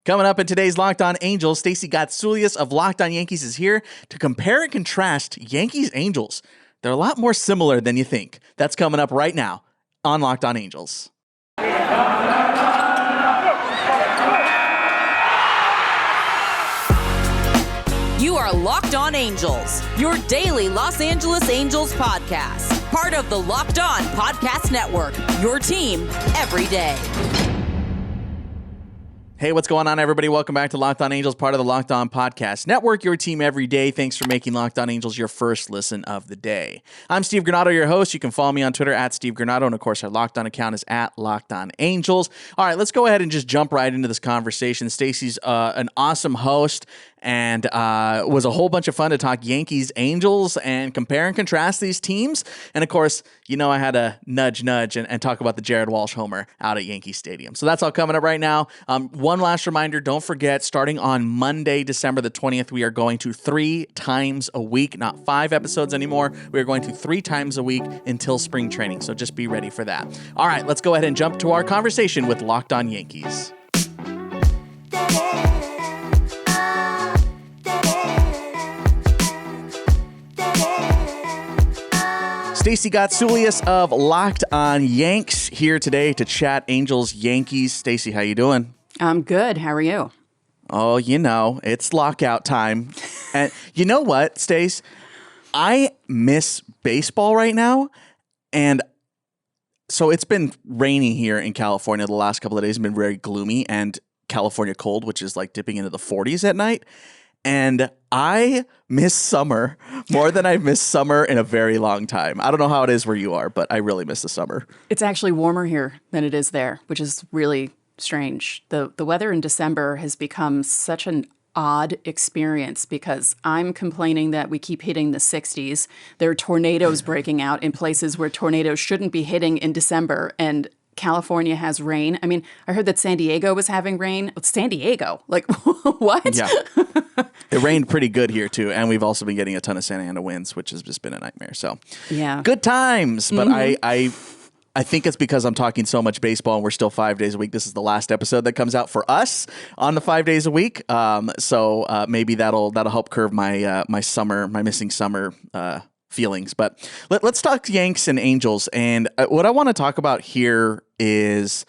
Coming up in today's Locked On Angels, Stacey Gotsulias of Locked On Yankees is here to compare and contrast Yankees-Angels. They're a lot more similar than you think. That's coming up right now on Locked On Angels. You are Locked On Angels, your daily Los Angeles Angels podcast. Part of the Locked On Podcast Network, your team every day. Hey, what's going on, everybody? Welcome back to Locked On Angels, part of the Locked On Podcast Network, your team every day. Thanks for making Locked On Angels your first listen of the day. I'm Steve Granado, your host. You can follow me on Twitter at Steve Granado, and of course, our Locked On account is at Locked On Angels. All right, let's go ahead and just jump right into this conversation. Stacey's an awesome host, and was a whole bunch of fun to talk Yankees, Angels, and compare and contrast these teams. And of course, you know I had to nudge and talk about the Jared Walsh homer out at Yankee Stadium. So that's all coming up right now. One last reminder, don't forget, starting on Monday, December the 20th, we are going to 3 times a week, not 5 episodes anymore. We are going to 3 times a week until spring training. So just be ready for that. All right, let's go ahead and jump to our conversation with Locked On Yankees. Stacey Gotsulias of Locked On Yanks here today to chat Angels Yankees. Stacey, how you doing? I'm good. How are you? Oh, you know, it's lockout time. And you know what, Stace? I miss baseball right now. And so it's been rainy here in California the last couple of days. It's been very gloomy and California cold, which is like dipping into the 40s at night. And I miss summer more than I've missed summer in a very long time. I don't know how it is where you are, but I really miss the summer. It's actually warmer here than it is there, which is really strange. The weather in December has become such an odd experience because I'm complaining that we keep hitting the 60s. There are tornadoes breaking out in places where tornadoes shouldn't be hitting in December, and California has rain. I mean, I heard that San Diego was having rain. San Diego? Like, what? Yeah. It rained pretty good here, too. And we've also been getting a ton of Santa Ana winds, which has just been a nightmare. So, yeah, good times. But I think it's because I'm talking so much baseball and we're still 5 days a week. This is the last episode that comes out for us on the 5 days a week. So maybe that'll help curb my my missing summer feelings. But let's talk Yanks and Angels. And what I want to talk about here is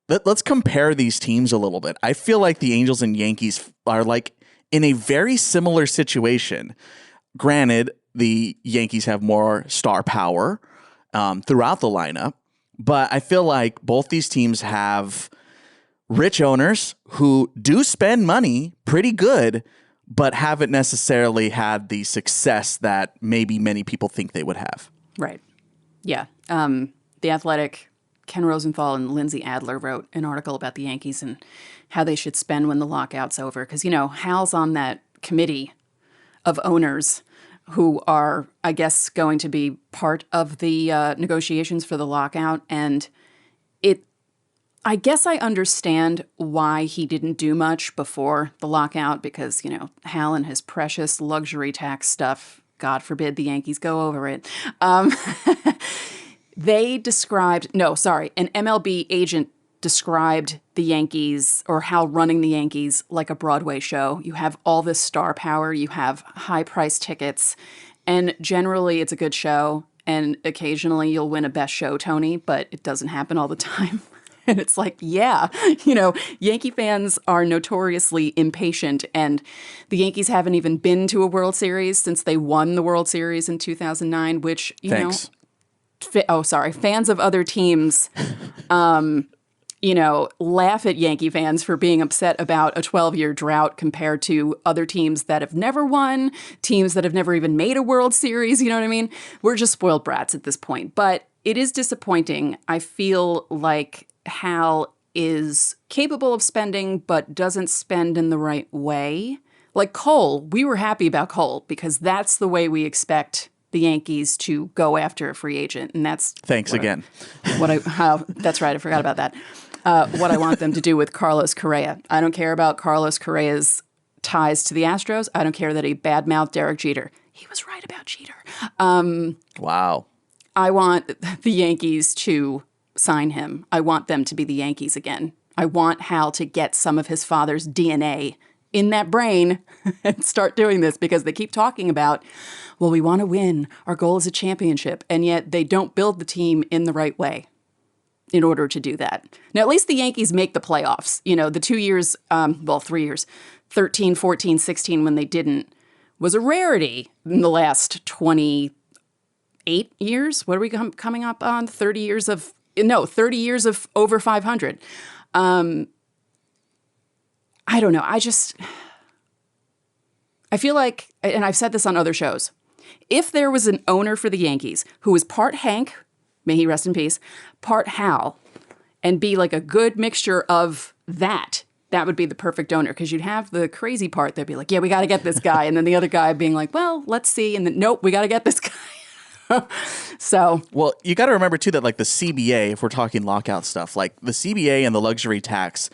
let's compare these teams a little bit. I feel like the Angels and Yankees are like in a very similar situation. Granted, the Yankees have more star power throughout the lineup, but I feel like both these teams have rich owners who do spend money pretty good, but haven't necessarily had the success that maybe many people think they would have. Right. Yeah. The Athletic, Ken Rosenthal and Lindsay Adler wrote an article about the Yankees and how they should spend when the lockout's over. Because, you know, Hal's on that committee of owners who are, I guess, going to be part of the negotiations for the lockout. And I guess I understand why he didn't do much before the lockout because, you know, Hal and his precious luxury tax stuff, God forbid the Yankees go over it. An MLB agent described the Yankees or Hal running the Yankees like a Broadway show. You have all this star power, you have high-priced tickets, and generally it's a good show, and occasionally you'll win a Best Show Tony, but it doesn't happen all the time. And it's like, yeah, you know, Yankee fans are notoriously impatient, and the Yankees haven't even been to a World Series since they won the World Series in 2009, which, fans of other teams, laugh at Yankee fans for being upset about a 12-year drought compared to other teams that have never won, teams that have never even made a World Series, you know what I mean? We're just spoiled brats at this point. But it is disappointing. I feel like Hal is capable of spending, but doesn't spend in the right way. Like Cole, we were happy about Cole because that's the way we expect the Yankees to go after a free agent, and that's thanks again. That's right, I forgot about that. What I want them to do with Carlos Correa. I don't care about Carlos Correa's ties to the Astros. I don't care that he badmouthed Derek Jeter. He was right about Jeter. Wow. I want the Yankees to sign him. I want them to be the Yankees again. I want Hal to get some of his father's DNA in that brain and start doing this, because they keep talking about, well, we want to win. Our goal is a championship. And yet they don't build the team in the right way in order to do that. Now, at least the Yankees make the playoffs. You know, the 2 years, 3 years, 13, 14, 16, when they didn't, was a rarity in the last 28 years. What are we coming up on? 30 years of over 500. I don't know. I feel like, and I've said this on other shows, if there was an owner for the Yankees who was part Hank, may he rest in peace, part Hal, and be like a good mixture of that would be the perfect owner, because you'd have the crazy part that'd be like, yeah, we got to get this guy. And then the other guy being like, well, let's see. And then, nope, we got to get this guy. So, well, you got to remember too that like the CBA, if we're talking lockout stuff, like the CBA and the luxury tax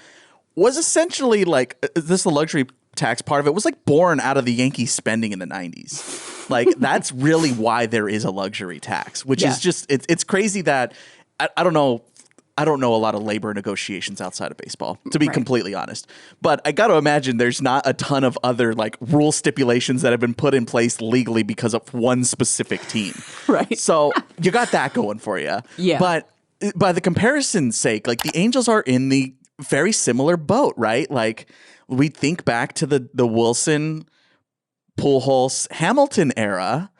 was essentially like the luxury tax part of it was like born out of the Yankees spending in the 90s. Like that's really why there is a luxury tax, which is just it's crazy that I don't know. I don't know a lot of labor negotiations outside of baseball, to be completely honest. But I got to imagine there's not a ton of other like rule stipulations that have been put in place legally because of one specific team. Right. So you got that going for you. Yeah. But by the comparison's sake, like the Angels are in the very similar boat, right? Like we think back to the Wilson, Pujols, Hamilton era,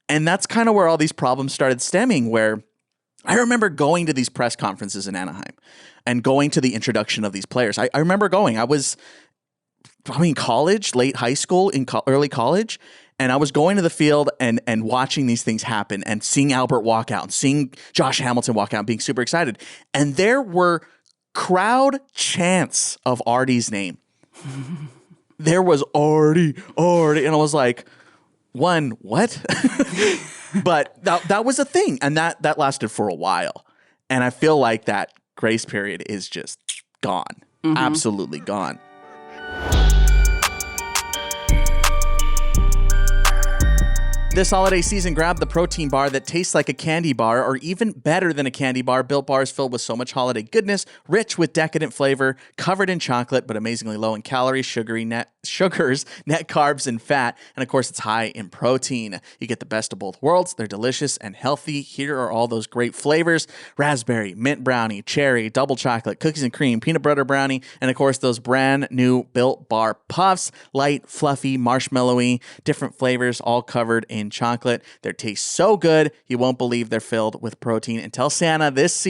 and that's kind of where all these problems started stemming, where I remember going to these press conferences in Anaheim and going to the introduction of these players. I remember going. I was probably in college, late high school, early college, and I was going to the field and watching these things happen and seeing Albert walk out and seeing Josh Hamilton walk out and being super excited. And there were crowd chants of Artie's name. There was Artie, and I was like, what? But that was a thing, and that lasted for a while. And I feel like that grace period is just gone. Absolutely gone. This holiday season, grab the protein bar that tastes like a candy bar, or even better than a candy bar. Built Bar is filled with so much holiday goodness, rich with decadent flavor, covered in chocolate, but amazingly low in calories, sugars, net carbs, and fat. And of course, it's high in protein. You get the best of both worlds. They're delicious and healthy. Here are all those great flavors: raspberry, mint brownie, cherry, double chocolate, cookies and cream, peanut butter brownie, and of course, those brand new Built Bar Puffs, light, fluffy, marshmallowy, different flavors, all covered in chocolate. Their taste so good, you won't believe they're filled with protein. And tell Santa this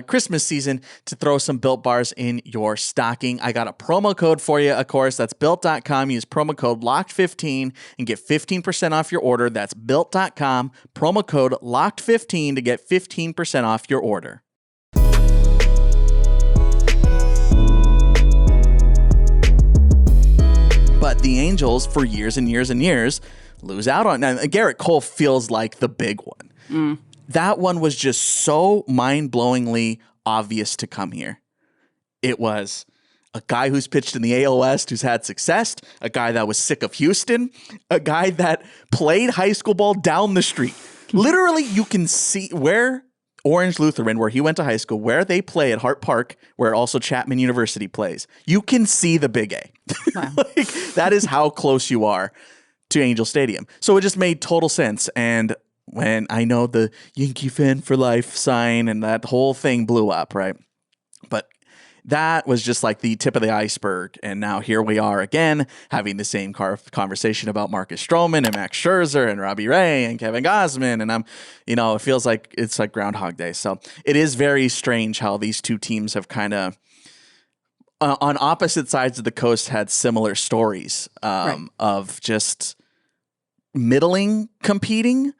Christmas season, to throw some Built Bars in your stocking. I got a promo code for you, of course. That's built.com. Use promo code LOCKED15 and get 15% off your order. That's built.com. Promo code LOCKED15 to get 15% off your order. But the Angels, for years and years and years, lose out on. Now, Gerrit Cole feels like the big one. That one was just so mind-blowingly obvious to come here. It was a guy who's pitched in the AL West, who's had success, a guy that was sick of Houston, a guy that played high school ball down the street. Literally, you can see where Orange Lutheran, where he went to high school, where they play at Hart Park, where also Chapman University plays. You can see the Big A. Wow. Like, that is how close you are to Angel Stadium. So it just made total sense. And when I know the Yankee fan for life sign and that whole thing blew up, right? But that was just like the tip of the iceberg. And now here we are again, having the same conversation about Marcus Stroman and Max Scherzer and Robbie Ray and Kevin Gausman. And it feels like it's like Groundhog Day. So it is very strange how these two teams have kind of, on opposite sides of the coast, had similar stories of just middling competing.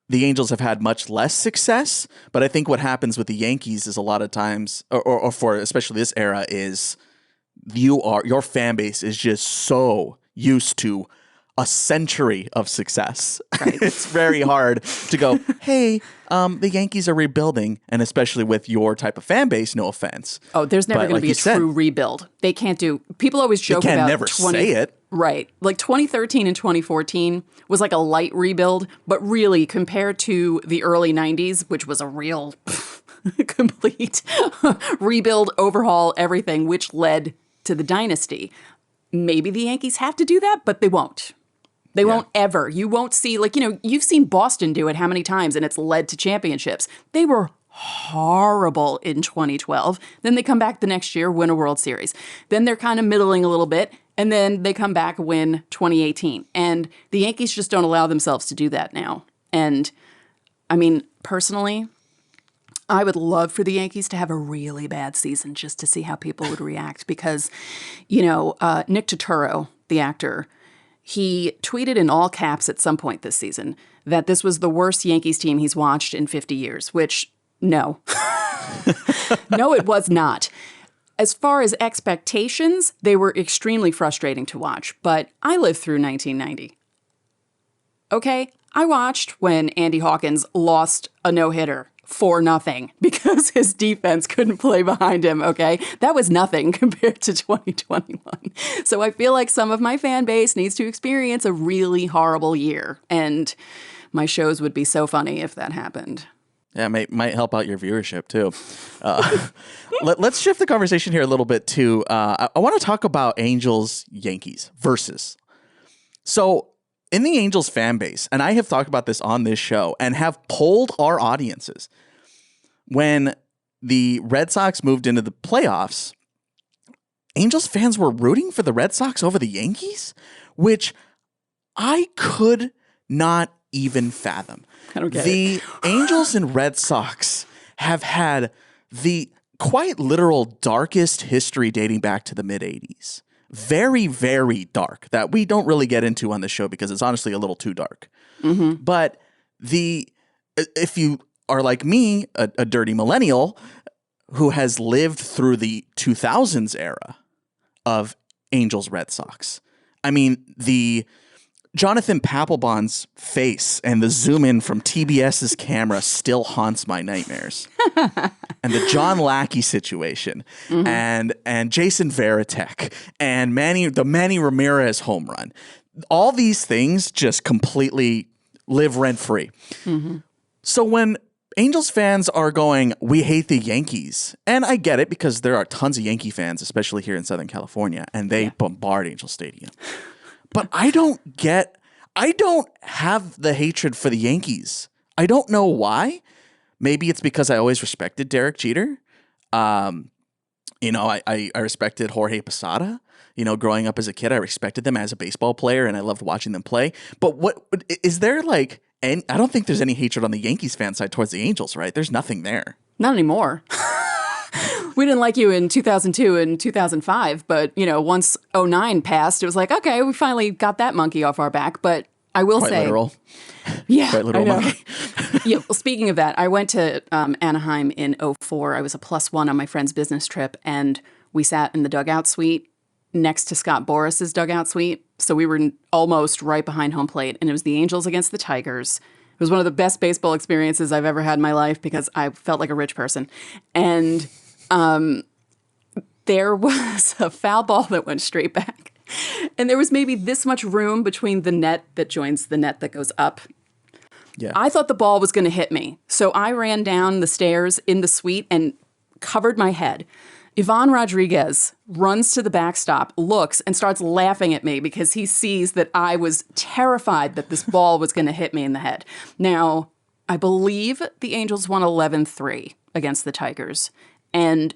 The Angels have had much less success, but I think what happens with the Yankees is a lot of times, or for especially this era, is your fan base is just so used to a century of success. Right. It's very hard to go, hey, the Yankees are rebuilding, and especially with your type of fan base, no offense. Oh, there's never going to be a true rebuild. They can't do. People always joke about. They can never say it. Right. Like 2013 and 2014 was like a light rebuild, but really compared to the early 90s, which was a real complete rebuild, overhaul, everything, which led to the dynasty. Maybe the Yankees have to do that, but they won't. They won't ever. You won't see, you've seen Boston do it how many times, and it's led to championships. They were horrible in 2012. Then they come back the next year, win a World Series. Then they're kind of middling a little bit, and then they come back, win 2018. And the Yankees just don't allow themselves to do that now. And, I mean, personally, I would love for the Yankees to have a really bad season just to see how people would react because, Nick Turturro, the actor, he tweeted in all caps at some point this season that this was the worst Yankees team he's watched in 50 years, which, no. No, it was not. As far as expectations, they were extremely frustrating to watch, but I lived through 1990. Okay? I watched when Andy Hawkins lost a no-hitter for nothing because his defense couldn't play behind him, okay? That was nothing compared to 2021. So I feel like some of my fan base needs to experience a really horrible year, and my shows would be so funny if that happened. Yeah, might help out your viewership, too. Let's shift the conversation here a little bit, too. I want to talk about Angels-Yankees versus. So, in the Angels fan base, and I have talked about this on this show and have polled our audiences, when the Red Sox moved into the playoffs, Angels fans were rooting for the Red Sox over the Yankees, which I could not even fathom. I don't get the Angels and Red Sox have had the quite literal darkest history dating back to the mid-'80s. Very, very dark that we don't really get into on the show because it's honestly a little too dark. Mm-hmm. But if you are like me, a dirty millennial who has lived through the 2000s era of Angels Red Sox, I mean, the Jonathan Papelbon's face and the zoom in from TBS's camera still haunts my nightmares. And the John Lackey situation, and Jason Varitek, and the Manny Ramirez home run. All these things just completely live rent free. Mm-hmm. So when Angels fans are going, we hate the Yankees, and I get it because there are tons of Yankee fans, especially here in Southern California, and they bombard Angel Stadium. But I don't have the hatred for the Yankees. I don't know why. Maybe it's because I always respected Derek Jeter. I respected Jorge Posada. Growing up as a kid, I respected them as a baseball player, and I loved watching them play. But what is there like? And I don't think there's any hatred on the Yankees fan side towards the Angels, right? There's nothing there. Not anymore. We didn't like you in 2002 and 2005, but, once 2009 passed, it was like, okay, we finally got that monkey off our back. But I will say... Literal. Yeah, Quite literal I know. monkey. Yeah, well, speaking of that, I went to Anaheim in 2004. I was a +1 on my friend's business trip, and we sat in the dugout suite next to Scott Boris's dugout suite. So we were almost right behind home plate, and it was the Angels against the Tigers. It was one of the best baseball experiences I've ever had in my life because I felt like a rich person. And... there was a foul ball that went straight back. And there was maybe this much room between the net that joins the net that goes up. Yeah. I thought the ball was going to hit me. So I ran down the stairs in the suite and covered my head. Ivan Rodriguez runs to the backstop, looks, and starts laughing at me because he sees that I was terrified that this ball was going to hit me in the head. Now, I believe the Angels won 11-3 against the Tigers. And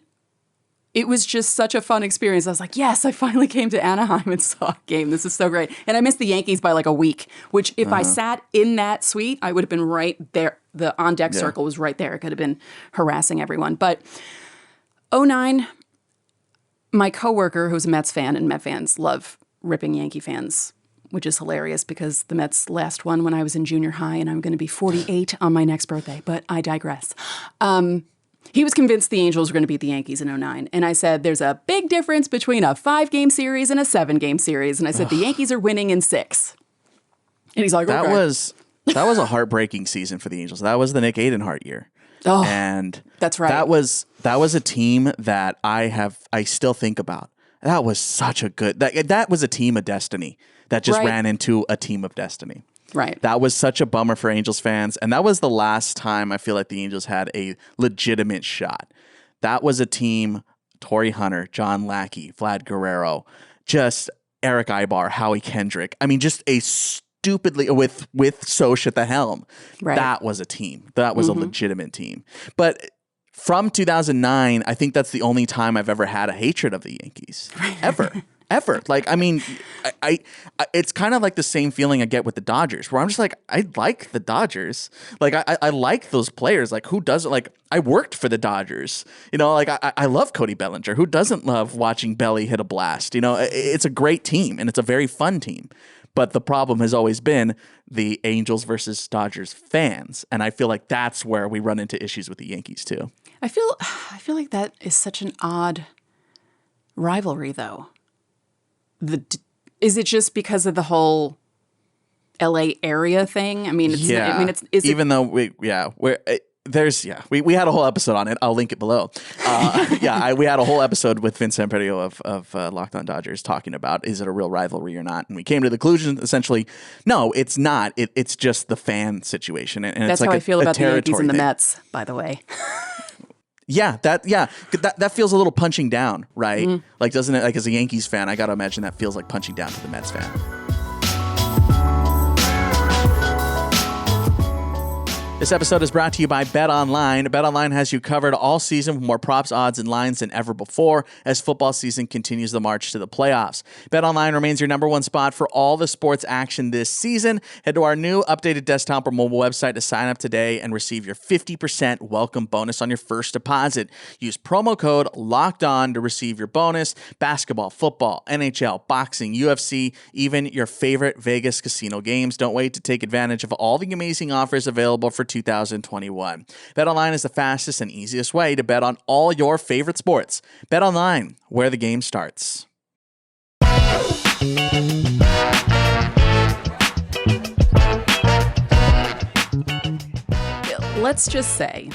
it was just such a fun experience. I was like, yes, I finally came to Anaheim and saw a game. This is so great. And I missed the Yankees by like a week, which if I sat in that suite, I would have been right there. The on-deck circle was right there. It could have been harassing everyone. But 2009, my coworker, who's a Mets fan, and Met fans love ripping Yankee fans, which is hilarious because the Mets last won when I was in junior high, and I'm going to be 48 on my next birthday. But I digress. He was convinced the Angels were going to beat the Yankees in 2009. And I said, there's a big difference between a 5-game series and a 7-game series. And I said, the Yankees are winning in 6. And he's like, that okay. was a heartbreaking season for the Angels. That was the Nick Adenhart year. Oh, and that's right. That was a team that I still think about. That was such a good, that was a team of destiny that just ran into a team of destiny. Right. That was such a bummer for Angels fans. And that was the last time I feel like the Angels had a legitimate shot. That was a team, Torrey Hunter, John Lackey, Vlad Guerrero, just Eric Ibar, Howie Kendrick. I mean, just a stupidly, with Soch at the helm. Right. That was a team. That was a legitimate team. But from 2009, I think that's the only time I've ever had a hatred of the Yankees. Ever. Like, I mean, I it's kind of like the same feeling I get with the Dodgers, where I'm just like, I like the Dodgers. Like, I like those players. Like, who doesn't? Like, I worked for the Dodgers. You know, like, I love Cody Bellinger. Who doesn't love watching Belly hit a blast? You know, it's a great team, and it's a very fun team. But the problem has always been the Angels versus Dodgers fans. And I feel like that's where we run into issues with the Yankees, too. I feel like that is such an odd rivalry, though. Is it just because of the whole LA area thing? I mean, it's even though we had a whole episode on it. I'll link it below. We had a whole episode with Vince Samperio of Locked On Dodgers talking about, is it a real rivalry or not? And we came to the conclusion, essentially, no, it's not. It's just the fan situation. And that's it's like how I feel about the Yankees and the thing. Mets, by the way. That feels a little punching down, right? Like, doesn't it? Like, as a Yankees fan, I got to imagine that feels like punching down to the Mets fan. This episode is brought to you by BetOnline. BetOnline has you covered all season with more props, odds, and lines than ever before as football season continues the march to the playoffs. BetOnline remains your number one spot for all the sports action this season. Head to our new updated desktop or mobile website to sign up today and receive your 50% welcome bonus on your first deposit. Use promo code LOCKEDON to receive your bonus. Basketball, football, NHL, boxing, UFC, even your favorite Vegas casino games. Don't wait to take advantage of all the amazing offers available for 2021. BetOnline is the fastest and easiest way to bet on all your favorite sports. BetOnline, where the game starts. Let's just say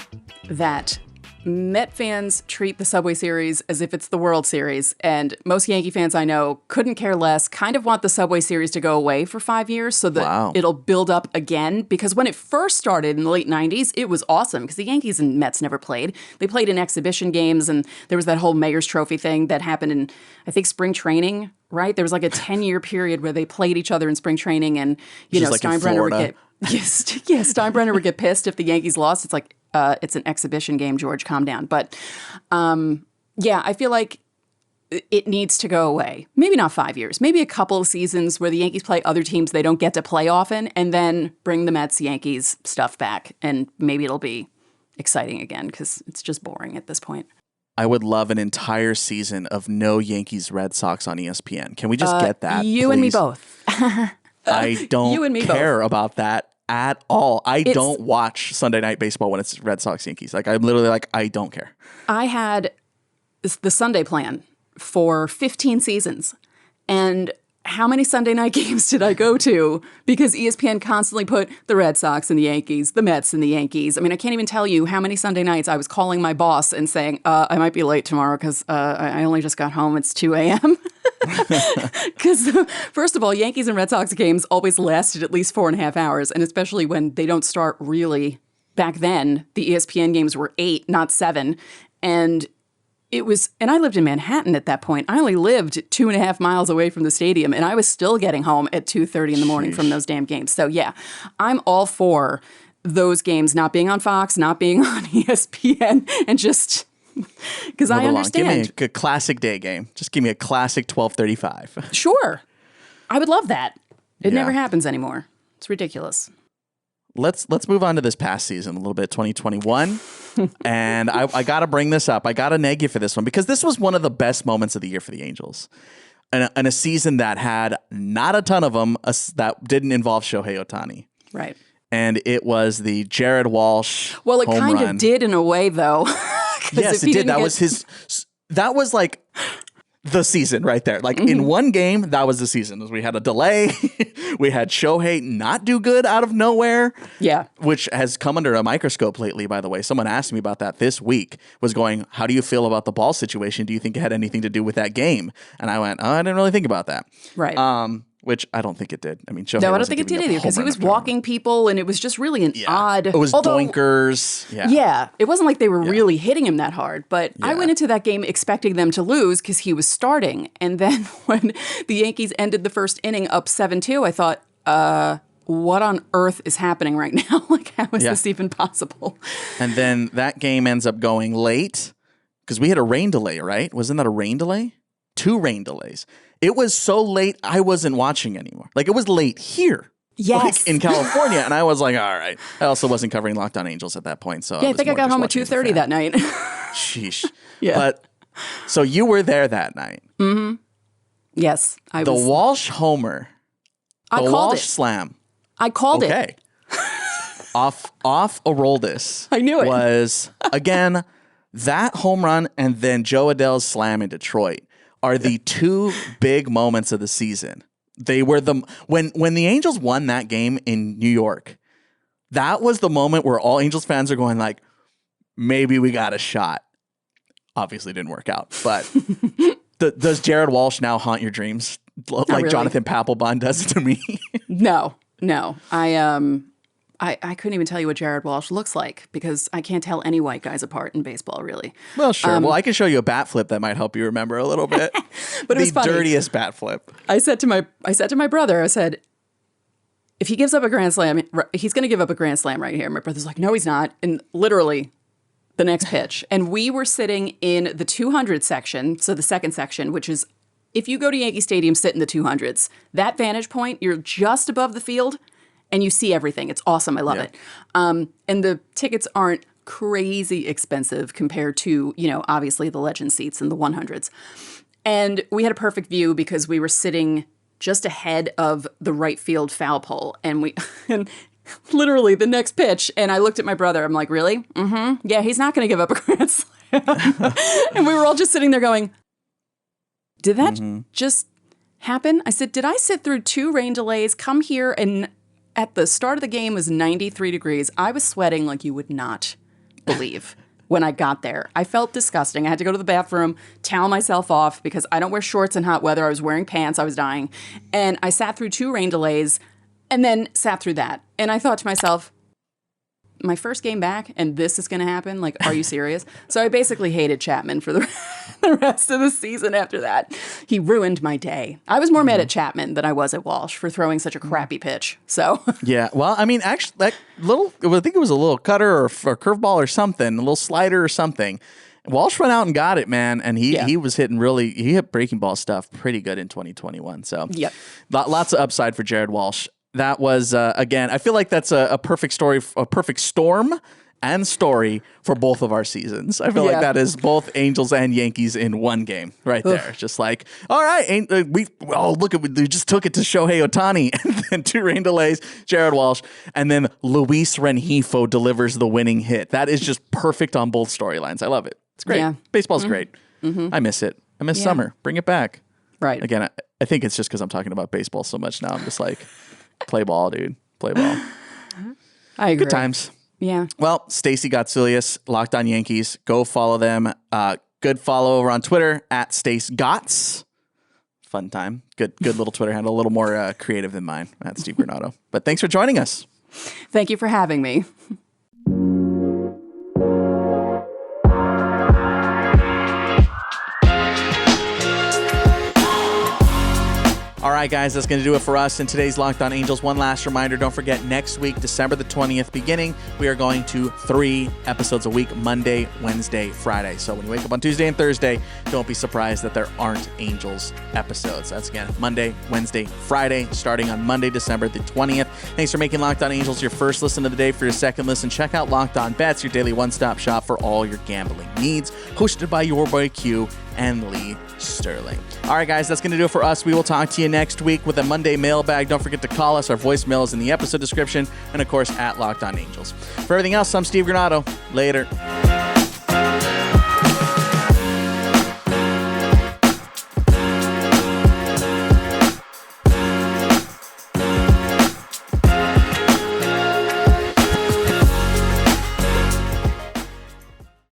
that Met fans treat the Subway Series as if it's the World Series, and most Yankee fans I know couldn't care less, kind of want the Subway Series to go away for 5 years so that it'll build up again, because when it first started in the late 90s, it was awesome, because the Yankees and Mets never played. They played in exhibition games, and there was that whole Mayor's Trophy thing that happened in, I think, spring training, right? There was like a 10-year period where they played each other in spring training, and, like Steinbrenner would get... Steinbrenner would get pissed if the Yankees lost. It's like, it's an exhibition game, George, calm down. But I feel like it needs to go away. Maybe not 5 years, maybe a couple of seasons where the Yankees play other teams they don't get to play often, and then bring the Mets, Yankees stuff back. And maybe it'll be exciting again, because it's just boring at this point. I would love an entire season of no Yankees Red Sox on ESPN. Can we just get that? You please? And me both. I don't care about that at all. I don't watch Sunday Night Baseball when it's Red Sox Yankees. Like, I'm literally like, I don't care. I had the Sunday plan for 15 seasons. And how many Sunday night games did I go to? Because ESPN constantly put the Red Sox and the Yankees, the Mets and the Yankees. I mean, I can't even tell you how many Sunday nights I was calling my boss and saying, I might be late tomorrow because I only just got home. It's 2 a.m. Because, first of all, Yankees and Red Sox games always lasted at least 4.5 hours. And especially when they don't start really, back then, the ESPN games were 8, not 7. And I lived in Manhattan at that point. I only lived 2.5 miles away from the stadium, and I was still getting home at 2:30 in the morning from those damn games. So yeah, I'm all for those games not being on Fox, not being on ESPN, and just because I understand. Give me a classic day game. Just give me a classic 12:35. Sure, I would love that. It never happens anymore. It's ridiculous. Let's move on to this past season a little bit, 2021. And I got to bring this up. I got to neg you for this one, because this was one of the best moments of the year for the Angels. And a season that had not a ton of them that didn't involve Shohei Ohtani. Right. And it was the Jared Walsh Well, it home kind run. of did in a way, though. Yes, it did. That was like the season right there. Like, in one game, that was the season. We had a delay. We had Shohei not do good out of nowhere. Yeah. Which has come under a microscope lately, by the way. Someone asked me about that this week, was going, how do you feel about the ball situation? Do you think it had anything to do with that game? And I went, I didn't really think about that. Right. which I don't think it did. I mean, Shohei No, I don't think it did either because he was walking people and it was just really an odd. It was doinkers. Yeah. It wasn't like they were really hitting him that hard. But I went into that game expecting them to lose because he was starting. And then when the Yankees ended the first inning up 7-2, I thought, what on earth is happening right now? Like, how is this even possible? And then that game ends up going late because we had a rain delay, right? Wasn't that a rain delay? 2 rain delays. It was so late, I wasn't watching anymore. Like, it was late here. Yes. Like, in California. And I was like, all right. I also wasn't covering Locked On Angels at that point. So I think I got home at 2:30 that night. Sheesh. Yeah. But, so you were there that night. Mm-hmm. Yes. The Walsh homer. I called Walsh it. slam. I called it. Okay. off Aroldis. I knew it. Was, again, that home run and then Joe Adell's slam in Detroit are the 2 big moments of the season. They were when the Angels won that game in New York, that was the moment where all Angels fans are going like, maybe we got a shot. Obviously didn't work out, but does Jared Walsh now haunt your dreams like really. Jonathan Papelbon does to me? No. I couldn't even tell you what Jared Walsh looks like because I can't tell any white guys apart in baseball, really. Well, sure. Well, I can show you a bat flip that might help you remember a little bit. But it was funny. The dirtiest bat flip. I said to my brother, I said, if he gives up a grand slam, he's going to give up a grand slam right here. My brother's like, no, he's not. And literally the next pitch. And we were sitting in the 200 section, so the second section, which is if you go to Yankee Stadium, sit in the 200s. That vantage point, you're just above the field. And you see everything. It's awesome. I love it. And the tickets aren't crazy expensive compared to, obviously the legend seats in the 100s. And we had a perfect view because we were sitting just ahead of the right field foul pole. And and literally the next pitch. And I looked at my brother. I'm like, really? Mm-hmm. Yeah, he's not going to give up a grand slam. And we were all just sitting there going, did that just happen? I said, did I sit through 2 rain delays, come here and... At the start of the game was 93 degrees. I was sweating like you would not believe when I got there. I felt disgusting. I had to go to the bathroom, towel myself off because I don't wear shorts in hot weather. I was wearing pants. I was dying. And I sat through 2 rain delays and then sat through that. And I thought to myself, my first game back and this is going to happen? Like, are you serious? So I basically hated Chapman for the rest of the seasen after that. He ruined my day. I was more mad at Chapman than I was at Walsh for throwing such a crappy pitch. So yeah, well, I mean, actually, that I think it was a little cutter or a curveball or something, a little slider or something. Walsh went out and got it, man, and he was hitting he hit breaking ball stuff pretty good in 2021. So lots of upside for Jared Walsh. That was, again, I feel like that's a perfect story, a perfect storm and story for both of our seasons. I feel like that is both Angels and Yankees in one game right there. It's just like, all right, we just took it to Shohei Ohtani and then 2 rain delays, Jared Walsh, and then Luis Rengifo delivers the winning hit. That is just perfect on both storylines. I love it. It's great. Yeah. Baseball's great. I miss it. I miss summer. Bring it back. Right. Again, I think it's just because I'm talking about baseball so much now. I'm just like... Play ball, dude. Play ball. I agree. Good times. Yeah. Well, Stacey Gotsulias, Locked On Yankees. Go follow them. Good follow over on Twitter at Stace Gots. Fun time. Good little Twitter handle. A little more creative than mine at Steve Granado. But thanks for joining us. Thank you for having me. All right, guys, that's going to do it for us in today's Locked On Angels. One last reminder, don't forget, next week, December the 20th, beginning, we are going to 3 episodes a week, Monday, Wednesday, Friday. So when you wake up on Tuesday and Thursday, don't be surprised that there aren't Angels episodes. That's, again, Monday, Wednesday, Friday, starting on Monday, December the 20th. Thanks for making Locked On Angels your first listen of the day. For your second listen, check out Locked On Bets, your daily one-stop shop for all your gambling needs, hosted by your boy Q and Lee Sterling. All right, guys, that's going to do it for us. We will talk to you next week with a Monday mailbag. Don't forget to call us. Our voicemail is in the episode description and, of course, at Locked On Angels. For everything else, I'm Steve Granado. Later.